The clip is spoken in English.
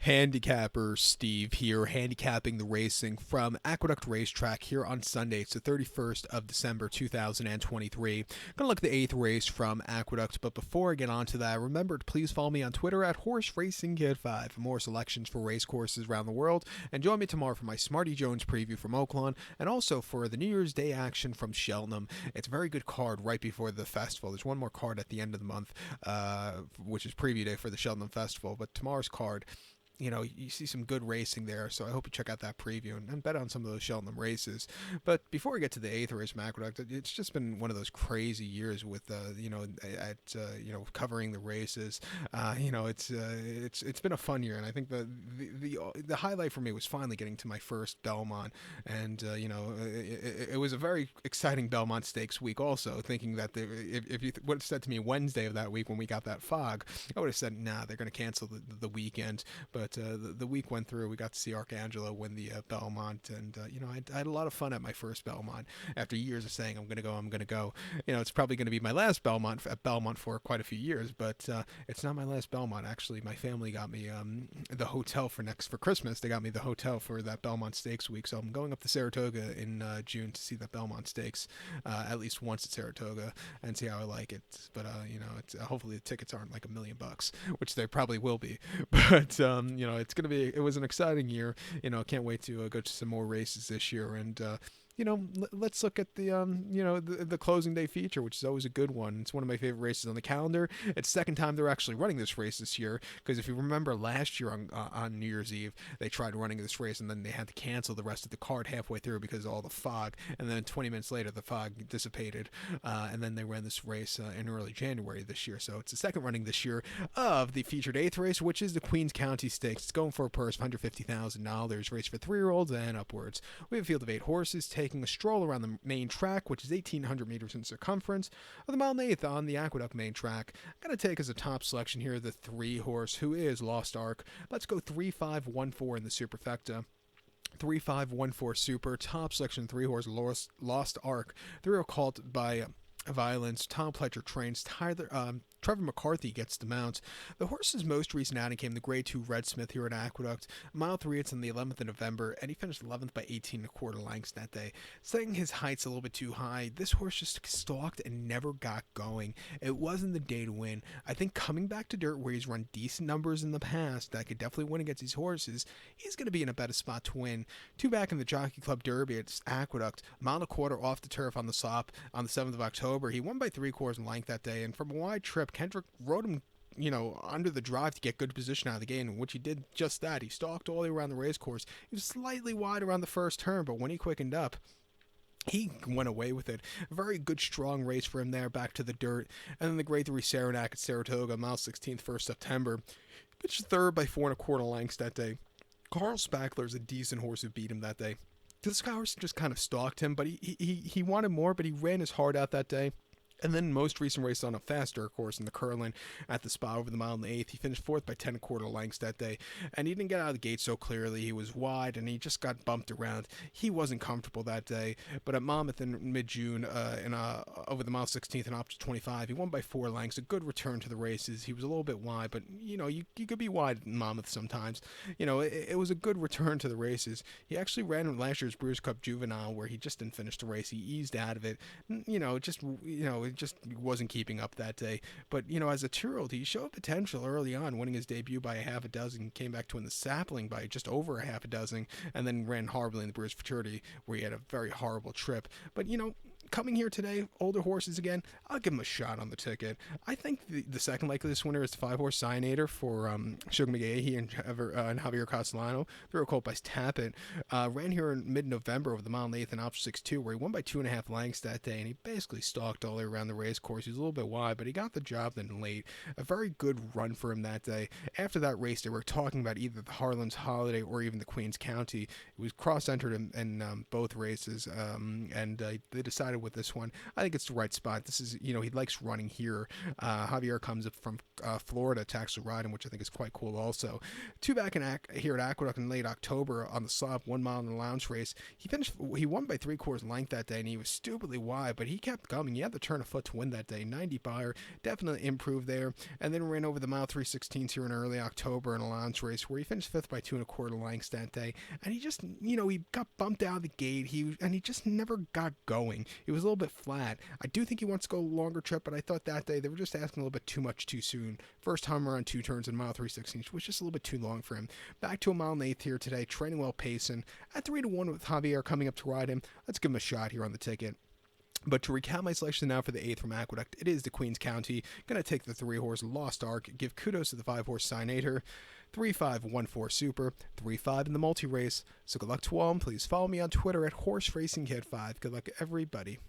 Handicapper Steve here, handicapping the racing from Aqueduct Racetrack here on Sunday. It's the 31st of December 2023. Gonna look at the 8th race from Aqueduct, but before I get on to that, remember to please follow me on Twitter at HorseRacingKid5 for more selections for race courses around the world, and join me tomorrow for my Smarty Jones preview from Oaklawn, and also for the New Year's Day action from Cheltenham. It's a very good card right before the festival. There's one more card at the end of the month, which is preview day for the Cheltenham Festival, but tomorrow's card, you see some good racing there, so I hope you check out that preview and bet on some of those Cheltenham races. But before we get to the 8th race from Aqueduct, it's just been one of those crazy years with, covering the races. It's been a fun year, and I think the highlight for me was finally getting to my first Belmont, and it was a very exciting Belmont Stakes week. Also, thinking that if you would have said to me Wednesday of that week when we got that fog, I would have said, nah, they're going to cancel the weekend. But the week went through. We got to see Arcangelo win the Belmont, and I had a lot of fun at my first Belmont. After years of saying I'm gonna go. It's probably gonna be my last Belmont at Belmont for quite a few years, but it's not my last Belmont. Actually, my family got me the hotel for Christmas. They got me the hotel for that Belmont Stakes week, so I'm going up to Saratoga in June to see the Belmont Stakes at least once at Saratoga and see how I like it. But hopefully the tickets aren't like $1 million, which they probably will be. But it was an exciting year. Can't wait to go to some more races this year. And, let's look at the closing day feature, which is always a good one. It's one of my favorite races on the calendar. It's the second time they're actually running this race this year, because if you remember last year on New Year's Eve, they tried running this race and then they had to cancel the rest of the card halfway through because of all the fog. And then 20 minutes later, the fog dissipated. And then they ran this race in early January this year. So it's the second running this year of the featured 8th race, which is the Queens County Stakes. It's going for a purse of $150,000. Race for 3-year-olds and upwards. We have a field of 8 horses taking a stroll around the main track, which is 1,800 meters in circumference, of the mile and eighth on the Aqueduct main track. I'm going to take as a top selection here the 3 horse, who is Lost Ark. Let's go 3-5-1-4 in the superfecta. 3-5-1-4 super, top selection 3 horse Lost Ark. They're called by Violence. Tom Pletcher trains. Trevor McCarthy gets the mount. The horse's most recent outing came the Grade 2 Red Smith here at Aqueduct. Mile 3, it's on the 11th of November, and he finished 11th by 18 1/4 lengths that day. Saying his height's a little bit too high, this horse just stalked and never got going. It wasn't the day to win. I think coming back to dirt where he's run decent numbers in the past, that could definitely win against these horses, he's going to be in a better spot to win. 2 back in the Jockey Club Derby at Aqueduct, 1.25 off the turf on the Sop on the 7th of October. He won by 3/4 in length that day, and from a wide trip, Kendrick rode him under the drive to get good position out of the game, in which he did just that. He stalked all the way around the race course. He was slightly wide around the first turn, but when he quickened up, he went away with it. A very good, strong race for him there, back to the dirt. And then the Grade 3 Saranac at Saratoga, mile 16th, 1st September. Pitched third by 4 1/4 lengths that day. Carl Spackler's a decent horse who beat him that day. This horse just kind of stalked him, but he wanted more, but he ran his heart out that day. And then most recent race on a faster course in the Curlin at the Spa over the mile and the 8th. He finished 4th by 10 1/4 lengths that day. And he didn't get out of the gate so clearly. He was wide and he just got bumped around. He wasn't comfortable that day. But at Monmouth in mid-June, over the mile 16th and up to 25, he won by 4 lengths. A good return to the races. He was a little bit wide, but you could be wide in Monmouth sometimes. It was a good return to the races. He actually ran in last year's Brews Cup Juvenile where he just didn't finish the race. He eased out of it. It just wasn't keeping up that day. But, as a 2-year-old, he showed potential early on, winning his debut by a half a dozen, came back to win the Sapling by just over a half a dozen, and then ran horribly in the Brewers Futurity, where he had a very horrible trip. But, coming here today, older horses again, I'll give him a shot on the ticket. I think the second likeliest winner is the 5-horse Cyanator for Sugar McGahee and Javier Castellano. They're called by Tappet. Ran here in mid-November over the mile and 8th and Alpha 6-2, where he won by 2.5 lengths that day, and he basically stalked all the way around the race course. He was a little bit wide, but he got the job then late. A very good run for him that day. After that race, they were talking about either the Harlan's Holiday or even the Queens County. It was cross-entered in both races, and they decided excited with this one. I think it's the right spot. This is, he likes running here. Javier comes up from Florida to actually ride him, which I think is quite cool also. Two back here at Aqueduct in late October on the slop, 1 mile in the lounge race. He won by 3/4 length that day, and he was stupidly wide, but he kept coming. He had to turn a foot to win that day. 90 buyer, definitely improved there. And then ran over the mile 3/16 here in early October in a lounge race where he finished 5th by 2 1/4 lengths that day. And he just, he got bumped out of the gate. He just never got going. It was a little bit flat. I do think he wants to go a longer trip, but I thought that day they were just asking a little bit too much too soon. First time around 2 turns in mile 3/16 was just a little bit too long for him. Back to a mile and 1/8 here today, training well pacing. At 3-1 with Javier coming up to ride him. Let's give him a shot here on the ticket. But to recap my selection now for the 8th from Aqueduct, it is the Queen's County. Going to take the 3-horse Lost Ark, give kudos to the 5-horse Signator, 3-5-1-4 Super, 3-5 in the multi-race. So good luck to all, and please follow me on Twitter at HorseRacingKid5. Good luck, everybody.